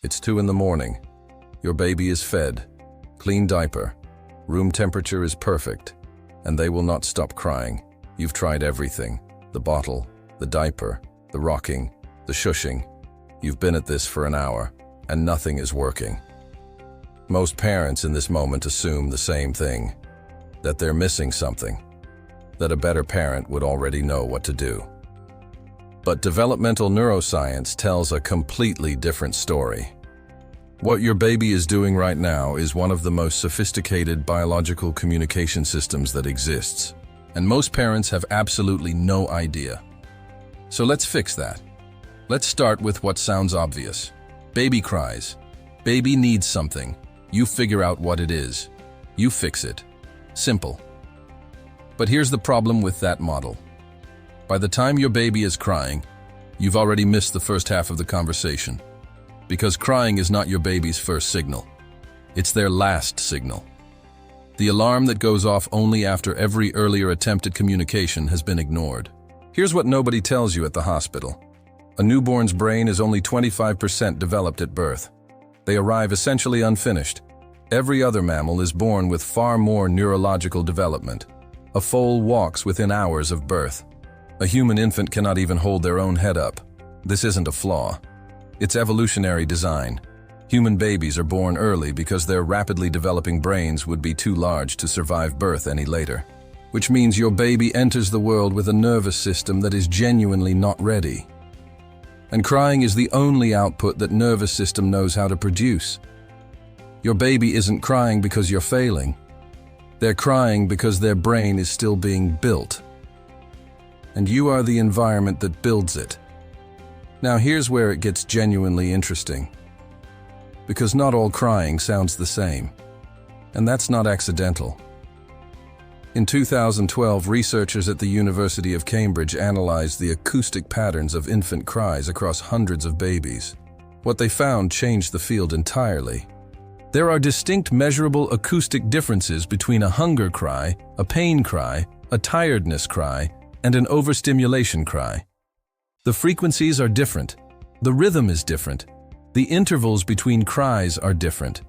It's 2 in the morning. Your baby is fed, clean diaper, room temperature is perfect, and they will not stop crying. You've tried everything: the bottle, the diaper, the rocking, the shushing. You've been at this for an hour, and nothing is working. Most parents in this moment assume the same thing, that they're missing something, that a better parent would already know what to do. But developmental neuroscience tells a completely different story. What your baby is doing right now is one of the most sophisticated biological communication systems that exists, and most parents have absolutely no idea. So let's fix that. Let's start with what sounds obvious. Baby cries. Baby needs something. You figure out what it is. You fix it. Simple. But here's the problem with that model. By the time your baby is crying, you've already missed the first half of the conversation. Because crying is not your baby's first signal. It's their last signal. The alarm that goes off only after every earlier attempt at communication has been ignored. Here's what nobody tells you at the hospital. A newborn's brain is only 25% developed at birth. They arrive essentially unfinished. Every other mammal is born with far more neurological development. A foal walks within hours of birth. A human infant cannot even hold their own head up. This isn't a flaw. It's evolutionary design. Human babies are born early because their rapidly developing brains would be too large to survive birth any later. Which means your baby enters the world with a nervous system that is genuinely not ready. And crying is the only output that nervous system knows how to produce. Your baby isn't crying because you're failing. They're crying because their brain is still being built. And you are the environment that builds it. Now here's where it gets genuinely interesting. Because not all crying sounds the same. And that's not accidental. In 2012, researchers at the University of Cambridge analyzed the acoustic patterns of infant cries across hundreds of babies. What they found changed the field entirely. There are distinct measurable acoustic differences between a hunger cry, a pain cry, a tiredness cry, and an overstimulation cry. The frequencies are different. The rhythm is different. The intervals between cries are different.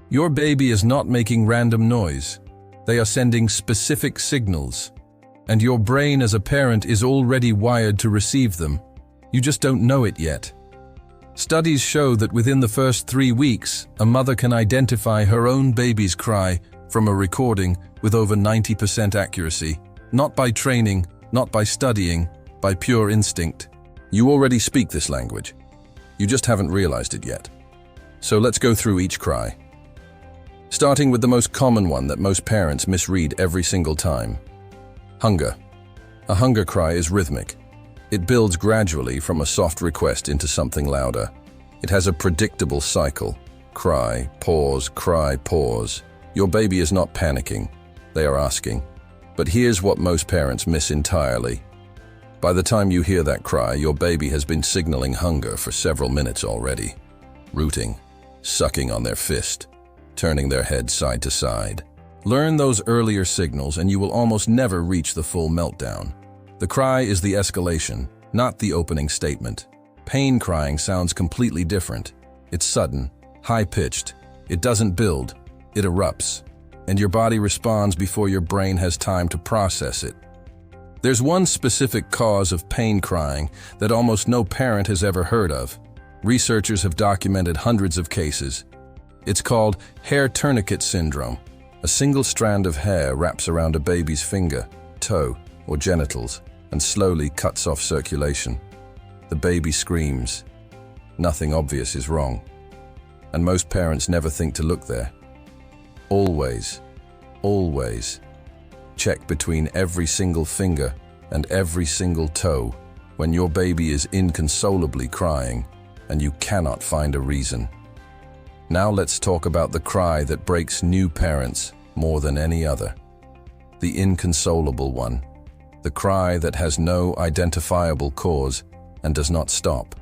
Your baby is not making random noise. They are sending specific signals. And your brain as a parent is already wired to receive them. You just don't know it yet. Studies show that within the first 3 weeks, a mother can identify her own baby's cry from a recording with over 90% accuracy, not by training, not by studying, by pure instinct. You already speak this language. You just haven't realized it yet. So let's go through each cry. Starting with the most common one that most parents misread every single time. Hunger. A hunger cry is rhythmic. It builds gradually from a soft request into something louder. It has a predictable cycle. Cry, pause. Your baby is not panicking. They are asking. But here's what most parents miss entirely. By the time you hear that cry, your baby has been signaling hunger for several minutes already. Rooting, sucking on their fist, turning their head side to side. Learn those earlier signals and you will almost never reach the full meltdown. The cry is the escalation, not the opening statement. Pain crying sounds completely different. It's sudden, high-pitched. It doesn't build, it erupts. And your body responds before your brain has time to process it. There's one specific cause of pain crying that almost no parent has ever heard of. Researchers have documented hundreds of cases. It's called hair tourniquet syndrome. A single strand of hair wraps around a baby's finger, toe, or genitals and slowly cuts off circulation. The baby screams. Nothing obvious is wrong. And most parents never think to look there. Always check between every single finger and every single toe when your baby is inconsolably crying and you cannot find a reason. Now let's talk about the cry that breaks new parents more than any other. The inconsolable one. The cry that has no identifiable cause and does not stop.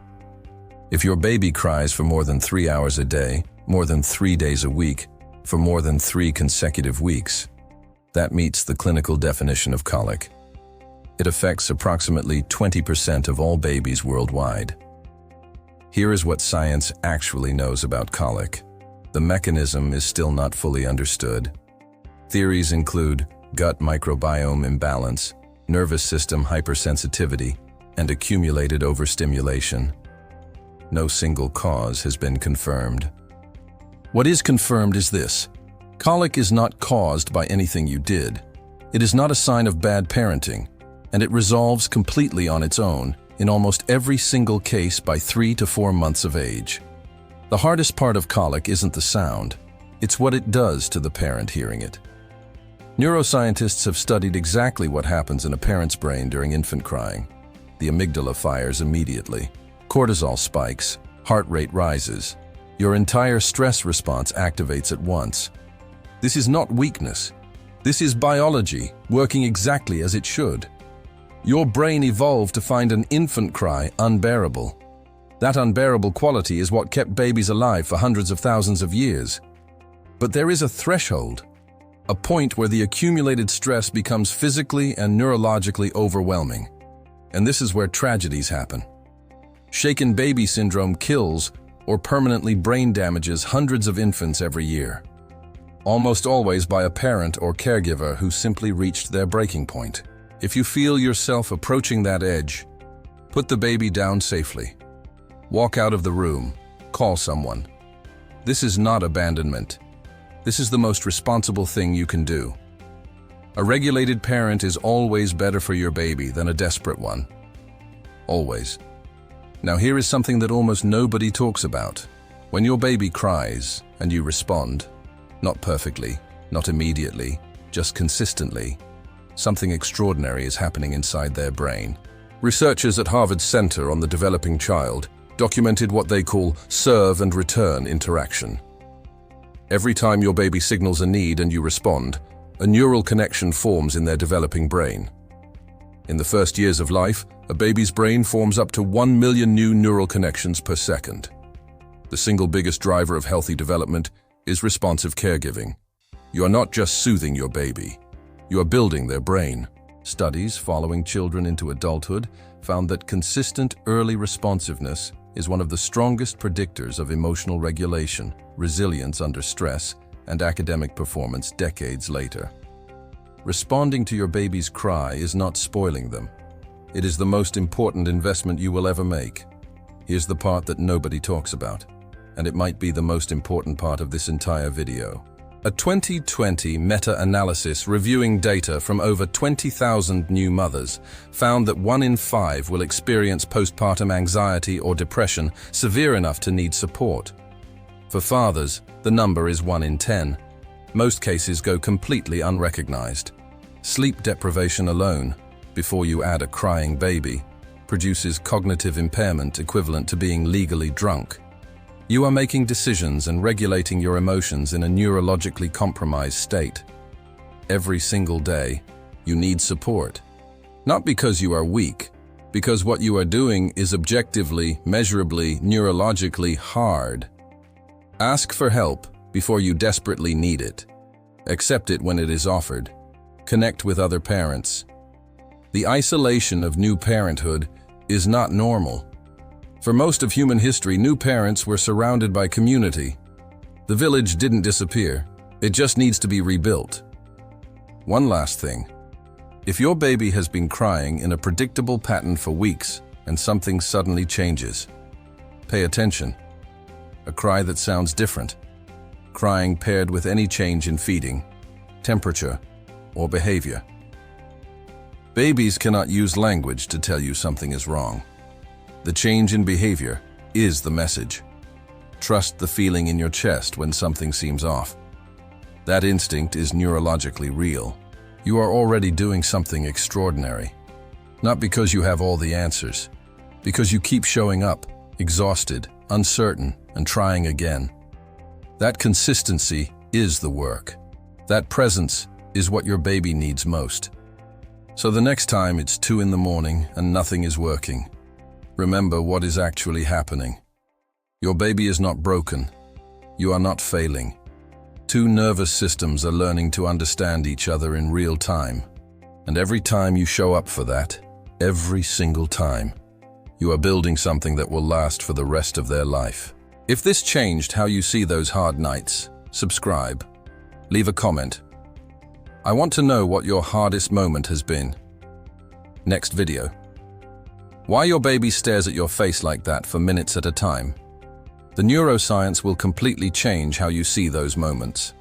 If your baby cries for more than 3 hours a day, more than 3 days a week, for more than 3 consecutive weeks, that meets the clinical definition of colic. It affects approximately 20% of all babies worldwide. Here is what science actually knows about colic. The mechanism is still not fully understood. Theories include gut microbiome imbalance, nervous system hypersensitivity, and accumulated overstimulation. No single cause has been confirmed. What is confirmed is this: colic is not caused by anything you did. It is not a sign of bad parenting, and it resolves completely on its own in almost every single case by 3 to 4 months of age. The hardest part of colic isn't the sound, it's what it does to the parent hearing it. Neuroscientists have studied exactly what happens in a parent's brain during infant crying. The amygdala fires immediately, cortisol spikes, heart rate rises. Your entire stress response activates at once. This is not weakness. This is biology working exactly as it should. Your brain evolved to find an infant cry unbearable. That unbearable quality is what kept babies alive for hundreds of thousands of years. But there is a threshold, a point where the accumulated stress becomes physically and neurologically overwhelming. And this is where tragedies happen. Shaken baby syndrome kills or permanently brain damages hundreds of infants every year. Almost always by a parent or caregiver who simply reached their breaking point. If you feel yourself approaching that edge, put the baby down safely. Walk out of the room. Call someone. This is not abandonment. This is the most responsible thing you can do. A regulated parent is always better for your baby than a desperate one. Always. Now here is something that almost nobody talks about. When your baby cries and you respond, not perfectly, not immediately, just consistently, something extraordinary is happening inside their brain. Researchers at Harvard's Center on the Developing Child documented what they call serve and return interaction. Every time your baby signals a need and you respond, a neural connection forms in their developing brain. In the first years of life, a baby's brain forms up to 1 million new neural connections per second. The single biggest driver of healthy development is responsive caregiving. You are not just soothing your baby, you are building their brain. Studies following children into adulthood found that consistent early responsiveness is one of the strongest predictors of emotional regulation, resilience under stress, and academic performance decades later. Responding to your baby's cry is not spoiling them. It is the most important investment you will ever make. Here's the part that nobody talks about, and it might be the most important part of this entire video. A 2020 meta-analysis reviewing data from over 20,000 new mothers found that 1 in 5 will experience postpartum anxiety or depression severe enough to need support. For fathers, the number is 1 in 10. Most cases go completely unrecognized. Sleep deprivation alone, before you add a crying baby, produces cognitive impairment equivalent to being legally drunk. You are making decisions and regulating your emotions in a neurologically compromised state. Every single day, you need support. Not because you are weak, because what you are doing is objectively, measurably, neurologically hard. Ask for help before you desperately need it. Accept it when it is offered. Connect with other parents. The isolation of new parenthood is not normal. For most of human history, new parents were surrounded by community. The village didn't disappear. It just needs to be rebuilt. One last thing. If your baby has been crying in a predictable pattern for weeks and something suddenly changes, pay attention. A cry that sounds different. Crying paired with any change in feeding, temperature, or behavior. Babies cannot use language to tell you something is wrong. The change in behavior is the message. Trust the feeling in your chest when something seems off. That instinct is neurologically real. You are already doing something extraordinary. Not because you have all the answers, because you keep showing up, exhausted, uncertain, and trying again. That consistency is the work. That presence is what your baby needs most. So the next time it's 2 in the morning and nothing is working, remember what is actually happening. Your baby is not broken. You are not failing. 2 nervous systems are learning to understand each other in real time. And every time you show up for that, every single time, You are building something that will last for the rest of their life. If this changed how you see those hard nights, subscribe. Leave a comment. I want to know what your hardest moment has been. Next video. Why your baby stares at your face like that for minutes at a time. The neuroscience will completely change how you see those moments.